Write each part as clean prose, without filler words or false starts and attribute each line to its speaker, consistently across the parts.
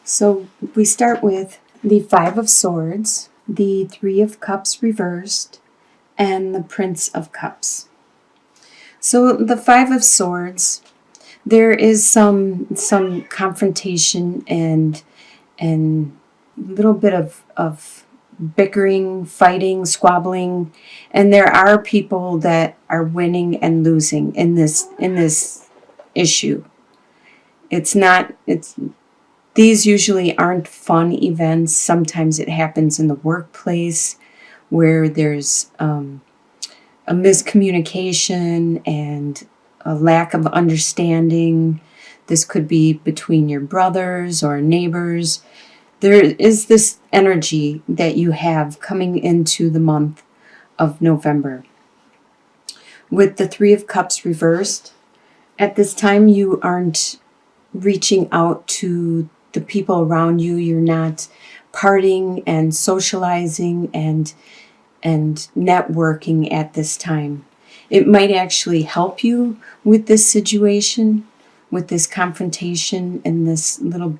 Speaker 1: So we start with the Five of Swords, the Three of Cups reversed, and the Prince of Cups. So the Five of Swords, there is some confrontation and a little bit of bickering, fighting, squabbling, and there are people that are winning and losing in this issue. These usually aren't fun events. Sometimes it happens in the workplace where there's a miscommunication and a lack of understanding. This could be between your brothers or neighbors. There is this energy that you have coming into the month of November. With the Three of Cups reversed, at this time you aren't reaching out to the people around you. You're not partying and socializing and networking at this time. It might actually help you with this situation, with this confrontation and this little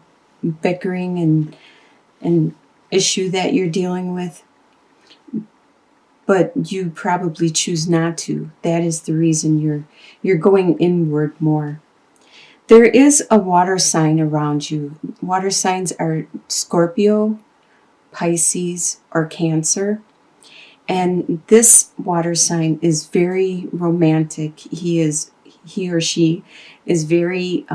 Speaker 1: bickering and issue that you're dealing with. But you probably choose not to. That is the reason you're going inward more. There is a water sign around you. Water signs are Scorpio, Pisces, or Cancer. And this water sign is very romantic. He or she is very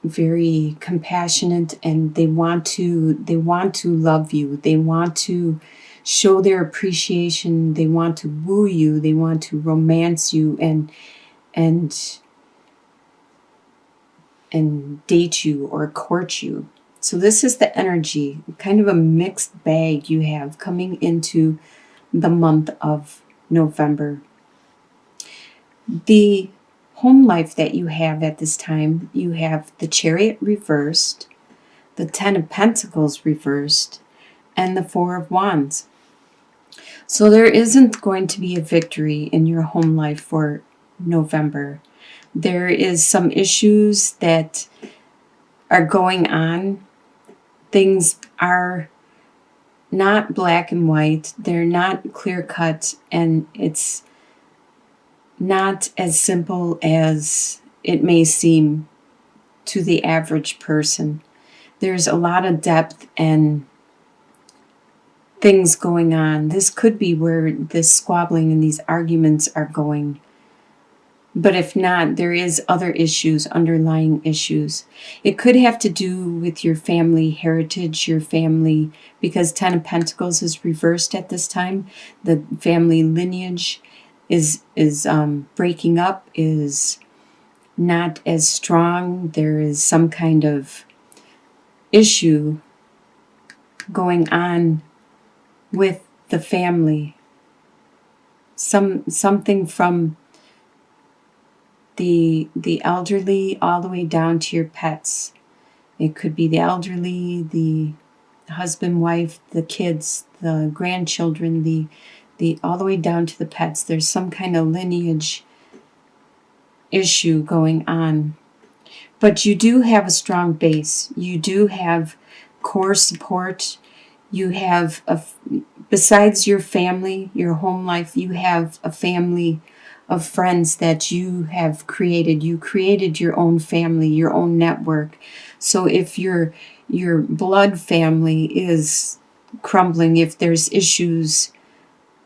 Speaker 1: very compassionate, and they want to love you. They want to show their appreciation. They want to woo you. They want to romance you and date you or court you. So this is the energy, kind of a mixed bag you have coming into the month of November. The home life that you have at this time, you have the Chariot reversed, the Ten of Pentacles reversed, and the Four of Wands. So there isn't going to be a victory in your home life for November. There is some issues that are going on. Things are not black and white. They're not clear cut, and it's not as simple as it may seem to the average person. There's a lot of depth and things going on. This could be where this squabbling and these arguments are going. But if not, there is other issues, underlying issues. It could have to do with your family heritage, your family, because Ten of Pentacles is reversed at this time. The family lineage is breaking up, is not as strong. There is some kind of issue going on with the family. Something from the elderly all the way down to your pets. It could be the elderly, the husband, wife, the kids, the grandchildren, the all the way down to the pets. There's some kind of lineage issue going on. But you do have a strong base. You do have core support. You have, besides your family, your home life, you have a family of friends that you have created. You created your own family, your own network. So if your blood family is crumbling, if there's issues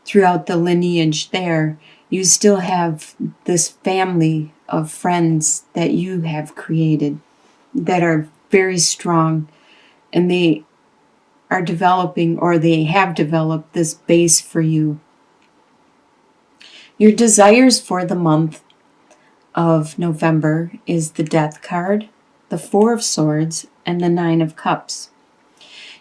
Speaker 1: throughout the lineage there, you still have this family of friends that you have created that are very strong, and they are developing, or they have developed, this base for you. Your desires for the month of November is the Death card, the Four of Swords, and the Nine of Cups.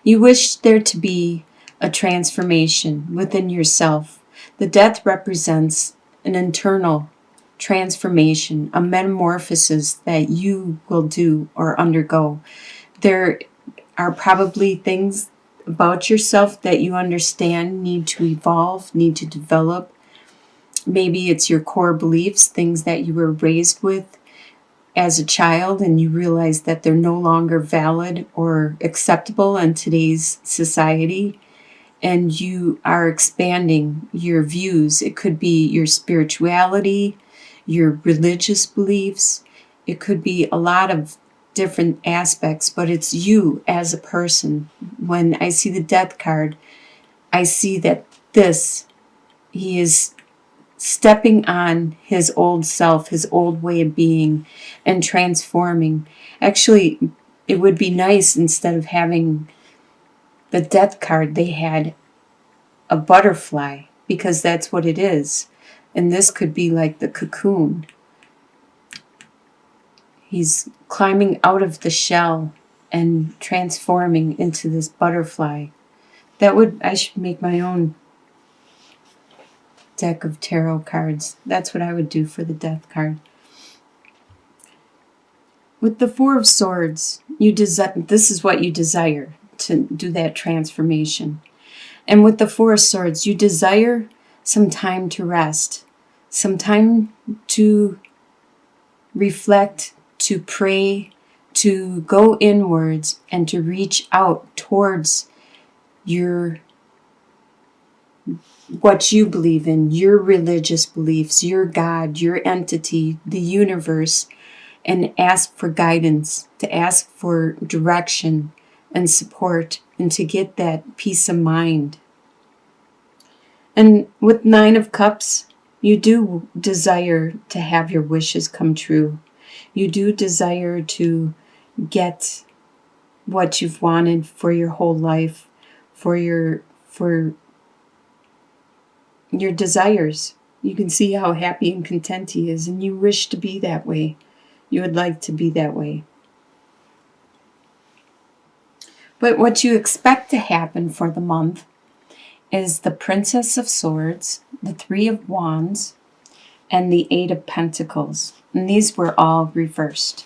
Speaker 1: You wish there to be a transformation within yourself. The Death represents an internal transformation, a metamorphosis that you will do or undergo. There are probably things about yourself that you understand need to evolve, need to develop. Maybe it's your core beliefs, things that you were raised with. as a child and you realize that they're no longer valid or acceptable in today's society, and you are expanding your views. It could be your spirituality, your religious beliefs. It could be a lot of different aspects, but it's you as a person. When I see the death card, I see that he is stepping on his old self, his old way of being, and transforming. Actually, it would be nice, instead of having the death card, they had a butterfly, because that's what it is. And this could be like the cocoon. He's climbing out of the shell and transforming into this butterfly. I should make my own deck of tarot cards. That's what I would do for the death card. With the Four of Swords, this is what you desire, to do that transformation. And with the Four of Swords, you desire some time to rest, some time to reflect, to pray, to go inwards, and to reach out towards what you believe in, your religious beliefs, your God, your entity, the universe, and ask for guidance, to ask for direction and support, and to get that peace of mind. And with Nine of Cups, you do desire to have your wishes come true. You do desire to get what you've wanted for your whole life, for your desires. You can see how happy and content he is, and you wish to be that way. You would like to be that way. But what you expect to happen for the month is the Princess of Swords, the Three of Wands, and the Eight of Pentacles. And these were all reversed.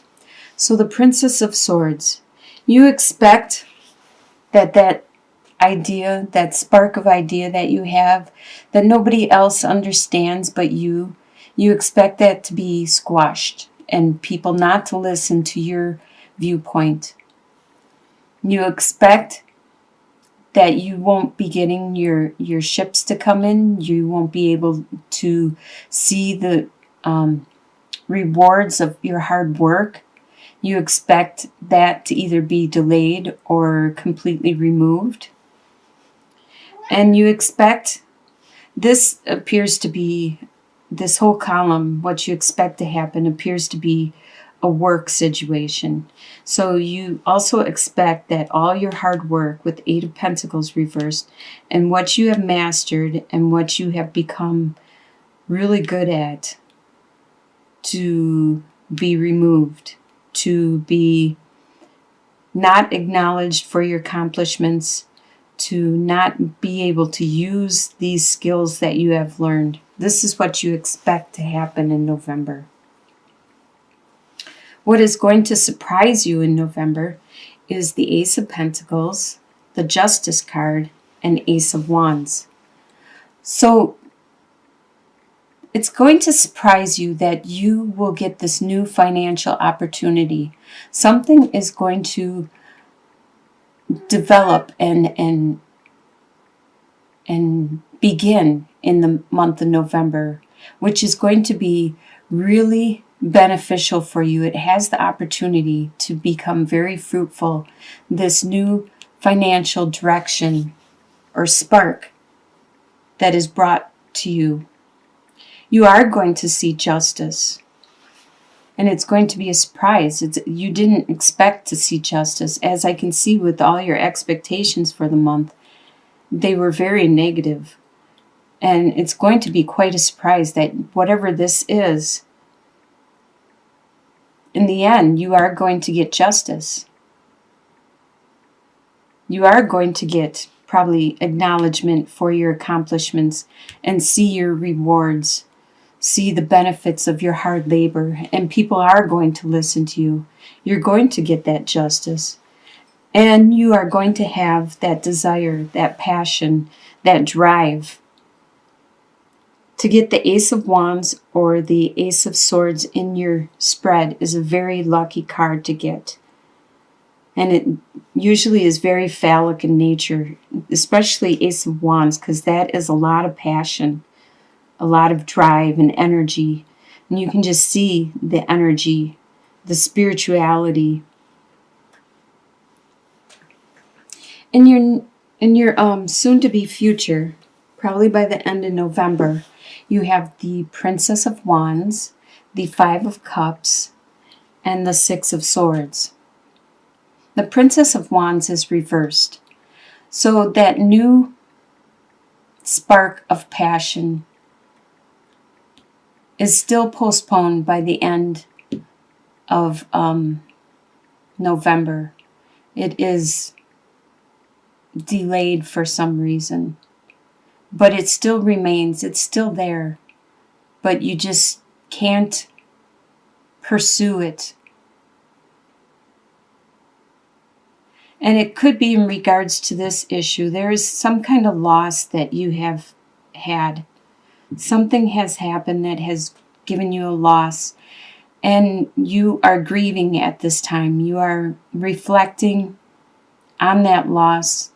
Speaker 1: So the Princess of Swords, you expect that idea, that spark of idea that you have, that nobody else understands but you expect that to be squashed and people not to listen to your viewpoint. You expect that you won't be getting your ships to come in. You won't be able to see the rewards of your hard work. You expect that to either be delayed or completely removed. And you expect, this whole column, what you expect to happen appears to be a work situation. So you also expect that all your hard work with Eight of Pentacles reversed, and what you have mastered and what you have become really good at, to be removed, to be not acknowledged for your accomplishments, to not be able to use these skills that you have learned. This is what you expect to happen in November. What is going to surprise you in November is the Ace of Pentacles, the Justice card, and Ace of Wands. So it's going to surprise you that you will get this new financial opportunity. Something is going to develop and begin in the month of November, which is going to be really beneficial for you. It has the opportunity to become very fruitful. This new financial direction or spark that is brought to you. You are going to see justice. And it's going to be a surprise. You didn't expect to see justice. As I can see with all your expectations for the month, they were very negative. And it's going to be quite a surprise that whatever this is, in the end, you are going to get justice. You are going to get probably acknowledgement for your accomplishments and see your rewards. See the benefits of your hard labor, and people are going to listen to you. You're going to get that justice, and you are going to have that desire, that passion, that drive To get the Ace of Wands or the Ace of Swords in your spread is a very lucky card to get. And it usually is very phallic in nature, especially Ace of Wands, because that is a lot of passion, a lot of drive and energy. And you can just see the energy, the spirituality. In your soon-to-be future, probably by the end of November, you have the Princess of Wands, the Five of Cups, and the Six of Swords. The Princess of Wands is reversed. So that new spark of passion is still postponed by the end of November. It is delayed for some reason. But it still remains. It's still there. But you just can't pursue it. And it could be in regards to this issue. There is some kind of loss that you have had. Something has happened that has given you a loss. And you are grieving at this time. You are reflecting on that loss.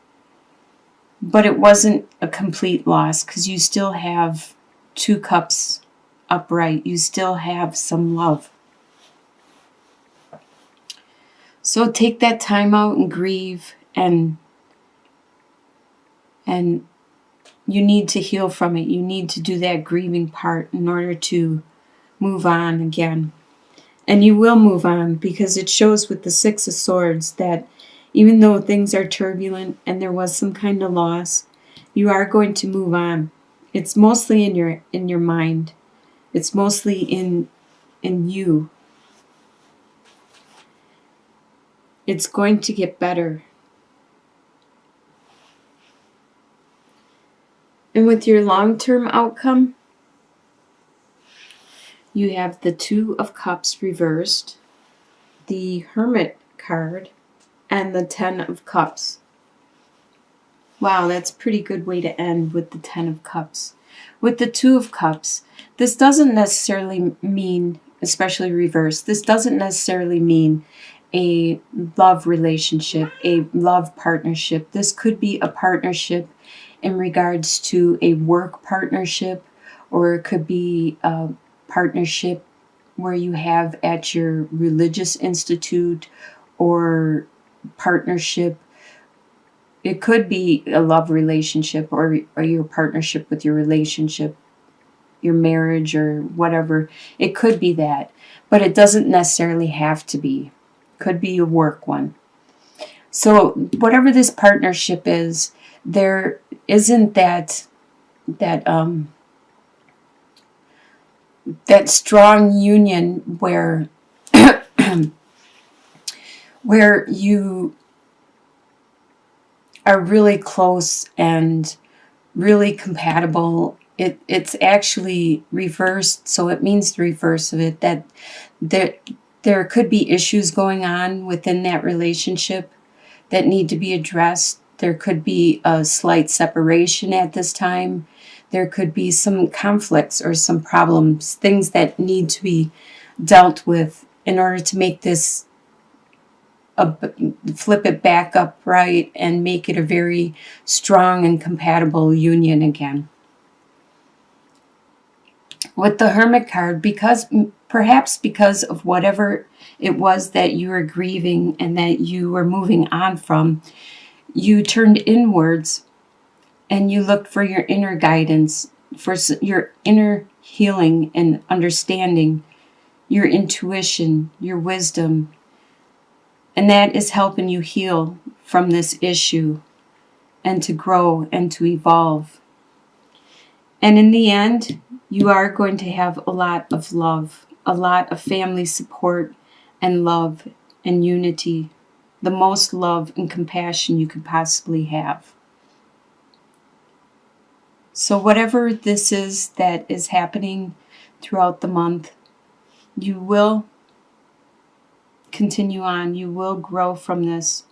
Speaker 1: But it wasn't a complete loss because you still have 2 cups upright. You still have some love. So take that time out and grieve, and you need to heal from it. You need to do that grieving part in order to move on again. And you will move on because it shows with the Six of Swords that even though things are turbulent and there was some kind of loss, you are going to move on. It's mostly in your mind. It's mostly in you. It's going to get better. And with your long-term outcome, you have the Two of Cups reversed, the Hermit card, and the 10 of Cups. Wow, that's a pretty good way to end with the 10 of Cups. With the 2 of Cups, this doesn't necessarily mean, especially reversed, this doesn't necessarily mean a love relationship, a love partnership. This could be a partnership in regards to a work partnership, or it could be a partnership where you have at your religious institute, or partnership. It could be a love relationship, or your partnership with your relationship, your marriage, or whatever. It could be that, but it doesn't necessarily have to be. Could be a work one. So whatever this partnership is, there isn't that strong union where where you are really close and really compatible. It's actually reversed, so it means the reverse of it, that there could be issues going on within that relationship that need to be addressed. There could be a slight separation at this time. There could be some conflicts or some problems, things that need to be dealt with in order to make this flip it back upright and make it a very strong and compatible union again. With the Hermit card, perhaps because of whatever it was that you were grieving and that you were moving on from, you turned inwards and you looked for your inner guidance, for your inner healing and understanding, your intuition, your wisdom. And that is helping you heal from this issue and to grow and to evolve. And in the end, you are going to have a lot of love, a lot of family support and love and unity, the most love and compassion you could possibly have. So whatever this is that is happening throughout the month, you will continue on. You will grow from this,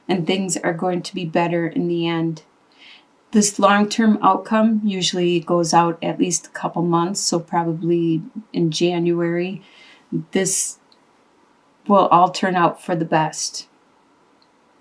Speaker 1: and things are going to be better in the end. This long-term outcome usually goes out at least a couple months, so probably in January. This will all turn out for the best.